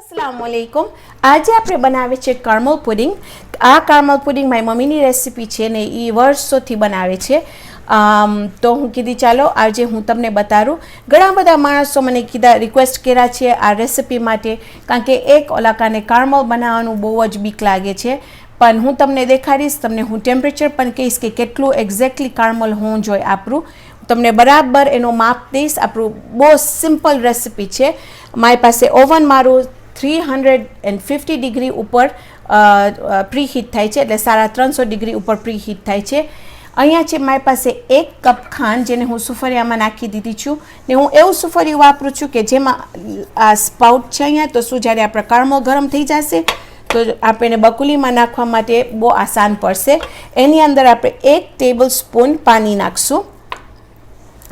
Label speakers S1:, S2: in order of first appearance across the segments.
S1: अस्सलामुअलैकुम। आज આપણે બનાવે છે caramel pudding। આ caramel pudding મારી મમ્મીની રેસિપી છે ને એ વર્ષોથી બનાવે છે। તો હું કીધી ચાલો આજે હું તમને બતાવું। ઘણા બધા માણસો મને કીધા રિક્વેસ્ટ કર્યા છે આ રેસિપી માટે, કારણ કે એક ઓલાકાને caramel બનાવવાનું બહુ જ બીક લાગે છે। પણ હું તમને દેખાડીશ, તમને હું ટેમ્પરેચર પણ કહીશ કે કેટલું એક્ઝેક્ટલી caramel હોવું જોઈએ આપણું। તમને બરાબર એનો માપ દઈશ। આપણું બહુ સિમ્પલ રેસિપી છે। મારી પાસે ઓવન મારું 350 ડિગ્રી ઉપર પ્રી હીટ થાય છે, એટલે 350 ડિગ્રી ઉપર પ્રી હીટ થાય છે। અહીંયા છે મારી પાસે 1 કપ ખાંડ, જેને હું સુફરિયામાં નાખી દીધી છું ને હું એવું સુફરિયું વાપરું છું કે જેમાં આ સ્પાઉટ છે અહીંયા, તો શું જ્યારે આપણા caramel ગરમ થઈ જશે તો આપણે બકુલીમાં નાખવા માટે બહુ આસાન પડશે। એની અંદર આપણે 1 ટેબલ સ્પૂન પાણી નાખશું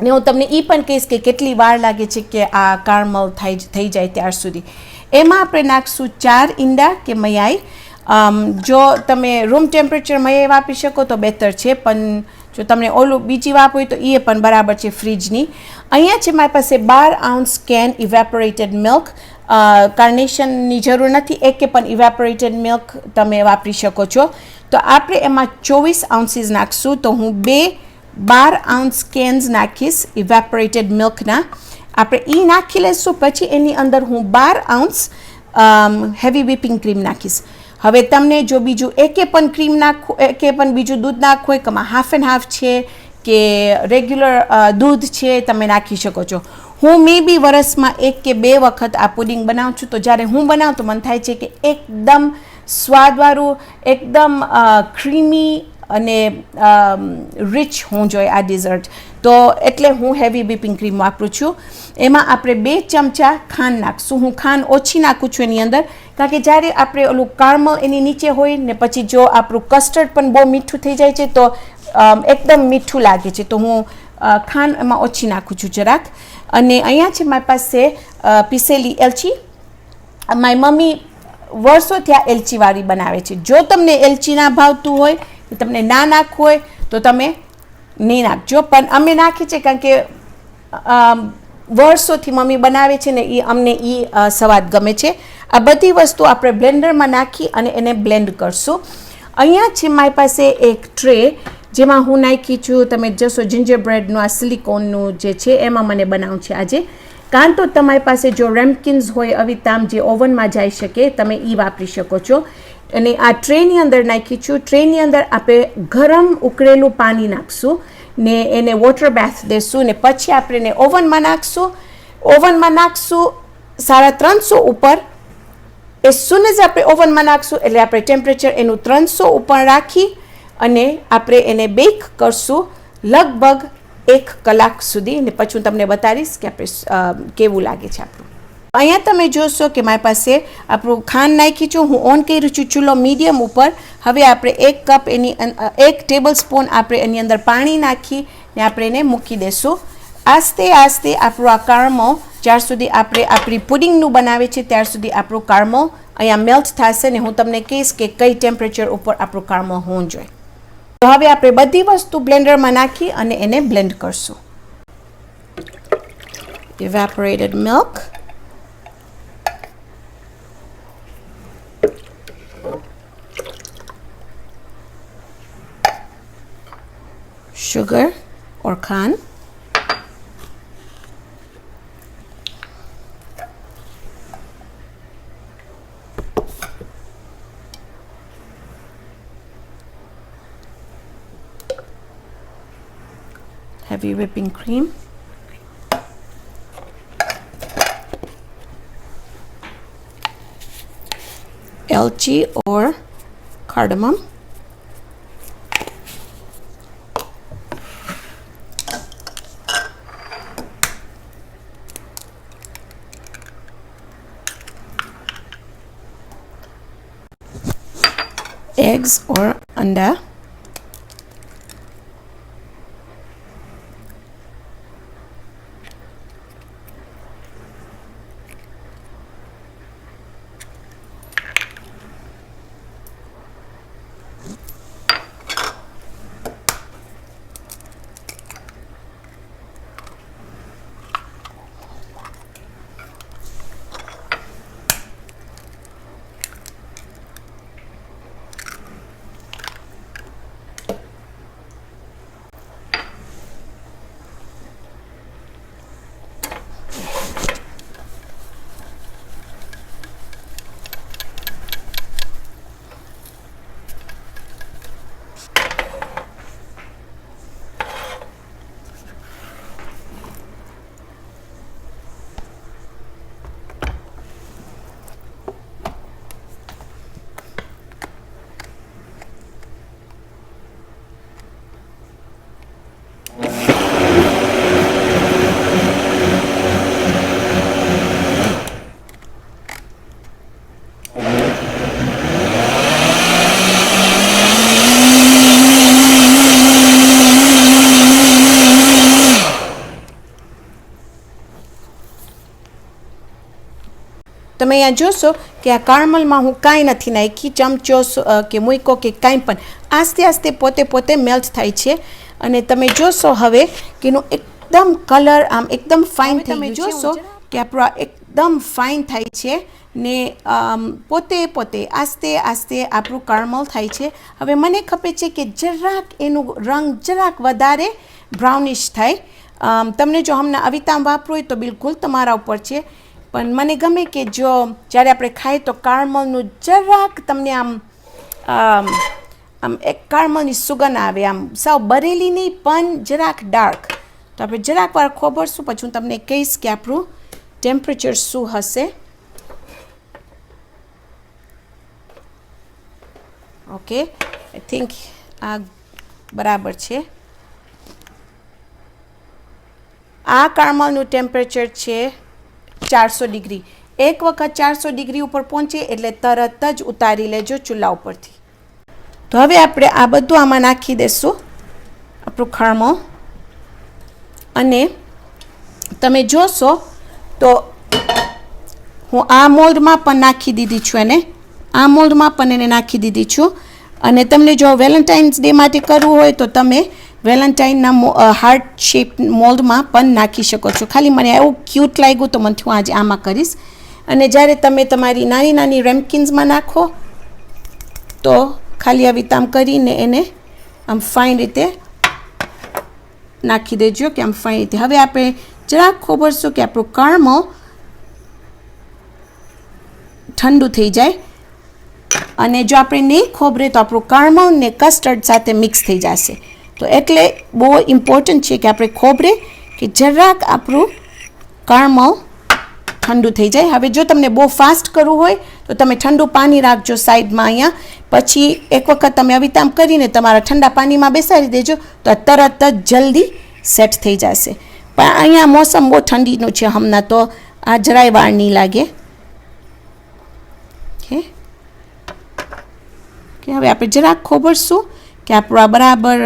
S1: ને હું તમને એ પણ કહીશ કે કેટલી વાર લાગે છે કે આ caramel થઈ જાય ત્યાર સુધી। એમાં આપણે નાખશું 4 ઈંડા કે મયાઈ। જો તમે રૂમ ટેમ્પરેચર મયાઈ વાપરી શકો તો બેટર છે, પણ જો તમને ઓલું બીજી વાપ હોય તો એ પણ બરાબર છે ફ્રીજની। અહીંયા છે મારી પાસે 12 ounce કેન ઇવેપોરેટેડ મિલ્ક। કાર્નેશનની જરૂર નથી, એકે પણ ઇવેપોરેટેડ મિલ્ક તમે વાપરી શકો છો। તો આપણે એમાં 24 ounces નાખશું, તો હું 12 ounce કેન્સ નાખીશ ઇવેપોરેટેડ મિલ્કના। આપણે એ નાખી લઈશું, પછી એની અંદર હું 12 ounce હેવી whipping ક્રીમ નાખીશ। હવે તમને જો બીજું એકે પણ ક્રીમ નાખવું, એકે પણ બીજું દૂધ નાખવું હોય, કે હાફ એન્ડ હાફ છે કે રેગ્યુલર દૂધ છે, તમે નાખી શકો છો। હું મે બી વર્ષમાં 1 કે 2 વખત આ પુડિંગ બનાવું છું, તો જ્યારે હું બનાવું તો મને થાય છે કે એકદમ સ્વાદવાળું, એકદમ ક્રીમી અને રિચ હોવું જોઈએ આ ડિઝર્ટ, તો એટલે હું હેવી whipping ક્રીમ વાપરું છું। એમાં આપણે 2 ચમચા ખાંડ નાખશું। હું ખાંડ ઓછી નાખું છું એની અંદર, કારણ કે જ્યારે આપણે ઓલું caramel એની નીચે હોય ને પછી જો આપણું કસ્ટર્ડ પણ બહુ મીઠું થઈ જાય છે તો એકદમ મીઠું લાગે છે, તો હું ખાંડ એમાં ઓછી નાખું છું જરાક। અને અહીંયા છે મારી પાસે પીસેલી એલચી। મારી મમ્મી વર્ષોથી આ એલચીવાળી બનાવે છે। જો તમને એલચી ના ભાવતું હોય, તમને ના નાખવું હોય તો તમે નહીં નાખજો, પણ અમે નાખીએ છીએ કારણ કે વર્ષોથી મમ્મી બનાવે છે ને એ અમને એ સ્વાદ ગમે છે। આ બધી વસ્તુ આપણે બ્લેન્ડરમાં નાખી અને એને બ્લેન્ડ કરશું। અહીંયા છે મારી પાસે એક ટ્રે, જેમાં હું નાખી છું, તમે જશો જિંજર બ્રેડનું આ સિલિકોનનું જે છે એમાં મને બનાવવું છે આજે। કાં તો તમારી પાસે જો રેમ્કિન્સ હોય અવિતામ જે ઓવનમાં જઈ શકે, તમે એ વાપરી શકો છો। અને આ ટ્રેની અંદર નાખી છું। ટ્રેની અંદર આપણે ગરમ ઉકળેલું પાણી નાખશું ને એને વોટર બેથ દેશું ને પછી આપણે એને ઓવનમાં નાખશું। ઓવનમાં નાખશું 350 ઉપર। એઝ સૂન એઝ આપણે ઓવનમાં નાખશું એટલે આપણે ટેમ્પરેચર એનું 300 ઉપર રાખી અને આપણે એને બેક કરશું લગભગ 1 કલાક સુધી, ને પછી હું તમને બતાવીશ કે આપણે કેવું લાગે છે આપણું। અહીંયા તમે જોશો કે મારી પાસે આપણું ખાંડ નાખી છું, હું ઓન કર્યું છું ચૂલો મીડિયમ ઉપર। હવે આપણે 1 કપ એની 1 ટેબલ સ્પૂન આપણે એની અંદર પાણી નાખી ને આપણે એને મૂકી દઈશું। આસ્તે આસ્તે આપણું આ caramel જ્યાર સુધી આપણે આપણી પુડિંગનું બનાવે છે ત્યાર સુધી આપણું caramel અહીંયા મેલ્ટ થશે ને હું તમને કહીશ કે કઈ ટેમ્પરેચર ઉપર આપણું caramel હોવું જોઈએ। તો હવે આપણે બધી વસ્તુ બ્લેન્ડરમાં નાખી અને એને બ્લેન્ડ કરશું। ઇવેપોરેટેડ milk, sugar or khan, heavy whipping cream, elchi or cardamom, eggs or anda, તમે અહીંયા જોશો કે આ કારમલમાં હું કાંઈ નથી નાખી, ચમચો કે મૂકો કે કાંઈ પણ, આસ્તે આસ્તે પોતે મેલ્ટ થાય છે. અને તમે જોશો હવે કે એનું એકદમ કલર આમ એકદમ ફાઇન થઈ ગયું. તમે જોશો કે આપણું એકદમ ફાઇન થાય છે ને પોતે આસ્તે આસ્તે આપણું કારમલ થાય છે. હવે મને ખપે છે કે જરાક એનું રંગ જરાક વધારે બ્રાઉનિશ થાય. તમને જો હમણાં અવિતામ વાપરવું હોય તો બિલકુલ તમારા ઉપર છે, પણ મને ગમે કે જો જ્યારે આપણે ખાઈએ તો કારમલનું જરાક તમને આમ એક કારમલની સુગંધ આવે, આમ સાવ બરેલી નહીં પણ જરાક ડાર્ક. તો આપણે જરાક વાર ખોબરશું, પછી હું તમને કહીશ કે આપણું ટેમ્પરેચર શું હશે. ઓકે, આઈ થિંક આ બરાબર છે. આ કારમલનું ટેમ્પરેચર છે 400 ડિગ્રી. એક વખત 400 ડિગ્રી ઉપર પહોંચે એટલે તરત જ ઉતારી લેજો ચૂલા ઉપરથી. તો હવે આપણે આ બધું આમાં નાખી દઈશું, આપણું કારમલ. અને તમે જોશો તો હું આ મોલ્ડમાં પણ નાખી દીધી છું એને, આ મોલ્ડમાં પણ એને નાખી દીધી છું. અને તમને જો વેલેન્ટાઇન્સ ડે માટે કરવું હોય તો તમે વેલેન્ટાઇનના હાર્ટ શેપ મોલ્ડમાં પણ નાખી શકો છો. ખાલી મને એવું ક્યુટ લાગ્યું તો મને હું આજે આમાં કરીશ. અને જ્યારે તમે તમારી નાની નાની રેમ્કિન્સમાં નાખો તો ખાલી આવી આમ કરીને એને આમ ફાઇન રીતે નાખી દેજો કે આમ ફાઇન રીતે. હવે આપણે જરાક ખોબરશું કે આપણું કારમલ ઠંડુ થઈ જાય. અને જો આપણે નહીં ખોબરે તો આપણું કારમલ ને કસ્ટર્ડ સાથે મિક્સ થઈ જશે. તો એટલે બહુ ઇમ્પોર્ટન્ટ છે કે આપણે ખોબરે કે જરાક આપણું કારમલ ઠંડુ થઈ જાય. હવે જો તમને બહુ ફાસ્ટ કરવું હોય તો તમે ઠંડુ પાણી રાખજો સાઈડમાં અહીંયા, પછી એક વખત તમે આવી આમ કરીને તમારા ઠંડા પાણીમાં બેસાડી દેજો તો તરત જ જલ્દી સેટ થઈ જશે. પણ અહીંયા મોસમ બહુ ઠંડીનું છે હમણાં, તો આ જરાય વાર નહીં લાગે. હવે આપણે જરાક ખોબરશું કે આપણું આ બરાબર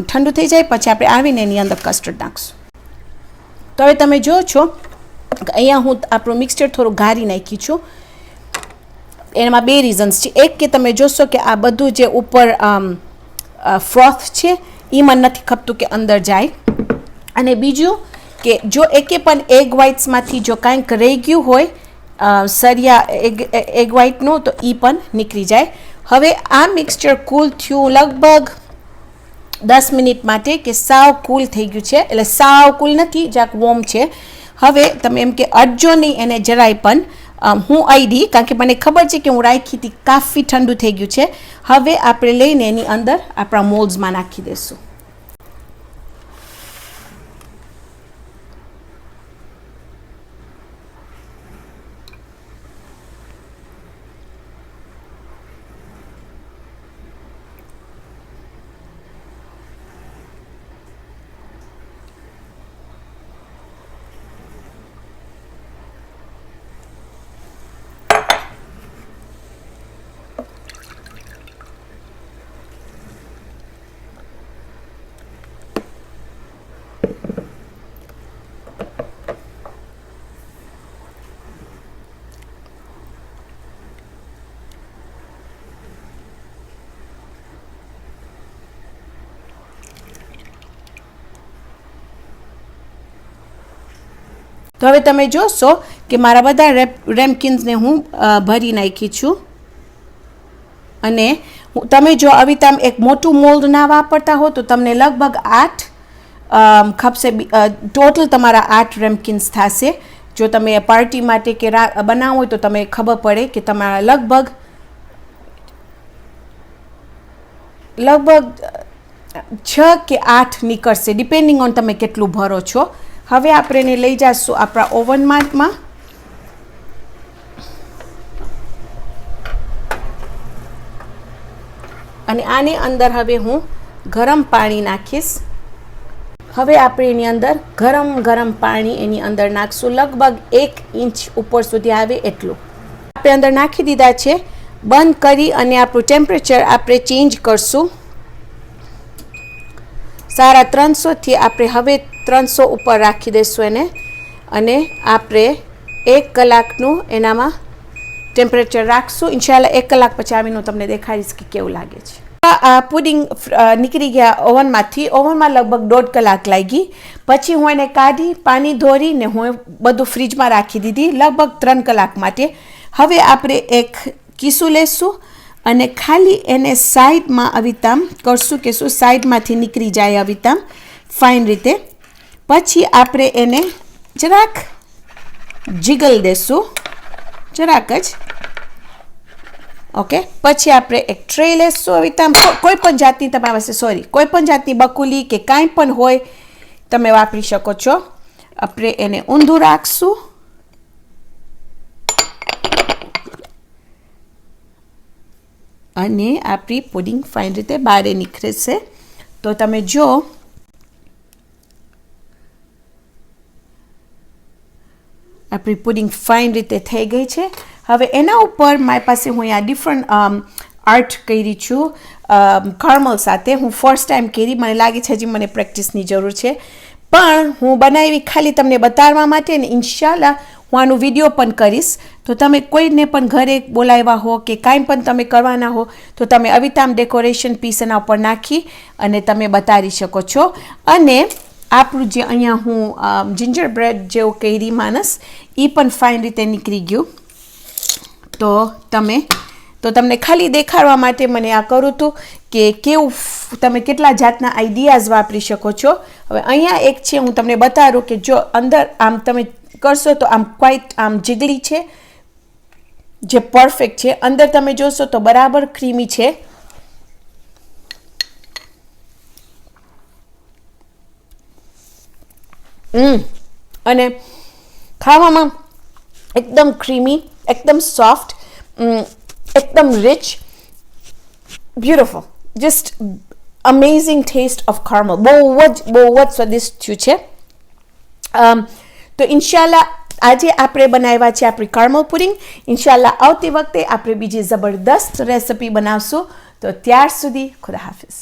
S1: ઠંડુ થઈ જાય, પછી આપણે આવીને એની અંદર કસ્ટર્ડ નાખશું. તો હવે તમે જો છો અહીંયા હું આપણું મિક્સચર થોડું ગાળી નાખી છું. એમાં બે રીઝન્સ છે. એક કે તમે જોશો કે આ બધું જે ઉપર ફ્રોથ છે એ મને નથી ખપતું કે અંદર જાય. અને બીજું કે જો એકે પણ એગ વ્હાઇટ્સમાંથી જો કાંઈક રહી ગયું હોય સરિયા એગ વ્હાઇટનું તો એ પણ નીકળી જાય. હવે આ મિક્સચર કૂલ થયું લગભગ 10 મિનિટ માટે કે સાવ કૂલ થઈ ગયું છે, એટલે સાવ કૂલ નથી, જરાક વોર્મ છે. હવે તમે એમ કે અડજો નહીં એને જરાય પણ. હું આઈડી કારણ કે મને ખબર છે કે હું રાખી હતી કાફી ઠંડુ થઈ ગયું છે. હવે આપણે લઈને એની અંદર આપણા મોલ્ડ્સમાં નાખી દઈશું. તો હવે તમે જોશો કે મારા બધા રેમ્કિન્સને હું ભરી નાખી છું. અને તમે જો આવી રીતે એક મોટું મોલ્ડ ના વાપરતા હો તો તમને લગભગ 8 ખપશે. ટોટલ તમારા 8 રેમ્કિન્સ થશે. જો તમે પાર્ટી માટે કે બનાવો હોય તો તમે ખબર પડે કે તમારા લગભગ 6 કે 8 નીકળશે, ડિપેન્ડિંગ ઓન તમે કેટલું ભરો છો. હવે આપણે એને લઈ જઈશું આપણા ઓવનમાં. અને આની અંદર હવે હું ગરમ પાણી નાખીશ. હવે આપણે એની અંદર ગરમ પાણી એની અંદર નાખશું, લગભગ 1 ઇંચ ઉપર સુધી આવે એટલું. આપણે અંદર નાખી દીધા છે. બંધ કરી અને આપણું ટેમ્પરેચર આપણે ચેન્જ કરશું. 350 થી આપણે હવે 300 ઉપર રાખી દઈશું એને. અને આપણે 1 કલાકનું એનામાં ટેમ્પરેચર રાખશું. ઇન્શાલ્લાહ 1 કલાક પછી આવીને હું તમને દેખાડીશ કે કેવું લાગે છે. આ પુડિંગ નીકળી ગયા ઓવનમાંથી. ઓવનમાં લગભગ 1.5 કલાક લાગી. પછી હું એને કાઢી પાણી ધોરીને હું બધું ફ્રીજમાં રાખી દીધી લગભગ 3 કલાક માટે. હવે આપણે એક કીસું લેશું અને ખાલી એને સાઈડમાં અવિતામ કરશું કે શું સાઈડમાંથી નીકળી જાય અવિતામ ફાઇન રીતે. પછી આપણે એને જરાક જીગલ દેશું, જરાક જ. ઓકે, પછી આપણે એક ટ્રે લેશું અવિતામ. કોઈ પણ જાતની તમારી પાસે કોઈ પણ જાતની બકુલી કે કાંઈ પણ હોય તમે વાપરી શકો છો. આપણે એને ઊંધું રાખશું અને આપણી પુડિંગ ફાઇન રીતે બહાર નીકળશે. તો તમે જો આપણી પુડિંગ ફાઇન રીતે થઈ ગઈ છે. હવે એના ઉપર મારી પાસે હું અહીંયા ડિફરન્ટ આર્ટ કરી છું કર્મલ સાથે. હું ફર્સ્ટ ટાઈમ કરી, મને લાગે છે હજી મને પ્રેક્ટિસની જરૂર છે, પણ હું બનાવી ખાલી તમને બતાવવા માટે ને ઇન્શાલ્લાહ હું આનું વિડીયો પણ કરીશ. તો તમે કોઈને પણ ઘરે બોલાવ્યા હો કે કાંઈ પણ તમે કરવાના હો તો તમે અવિતામ ડેકોરેશન પીસ એના ઉપર નાખી અને તમે બતાવી શકો છો. અને આપણું જે અહીંયા હું જિંજર બ્રેડ જેવું કરી માનસ એ પણ ફાઇન રીતે નીકળી ગયું. તો તમને ખાલી દેખાડવા માટે મને આ કરું હતું કે કેવું તમે કેટલા જાતના આઈડિયાઝ વાપરી શકો છો. હવે અહીંયા એક છે હું તમને બતાવું કે જો અંદર આમ તમે કરશો તો આમ ક્વાઇટ આમ જીગલી છે જે પરફેક્ટ છે. અંદર તમે જોશો તો બરાબર ક્રીમી છે. અને ખાવામાં એકદમ ક્રીમી, એકદમ સોફ્ટ, એકદમ rich, beautiful, just amazing taste of caramel. બહુ જ સ્વાદિષ્ટ થયું છે. તો ઇન્શાલ્લાહ આજે આપણે બનાવ્યા છે આપણી caramel પુડિંગ. ઇન્શાલ્લાહ આવતી વખતે આપણે બીજી જબરદસ્ત રેસિપી બનાવશું. તો ત્યાર સુધી ખુદા હાફિઝ.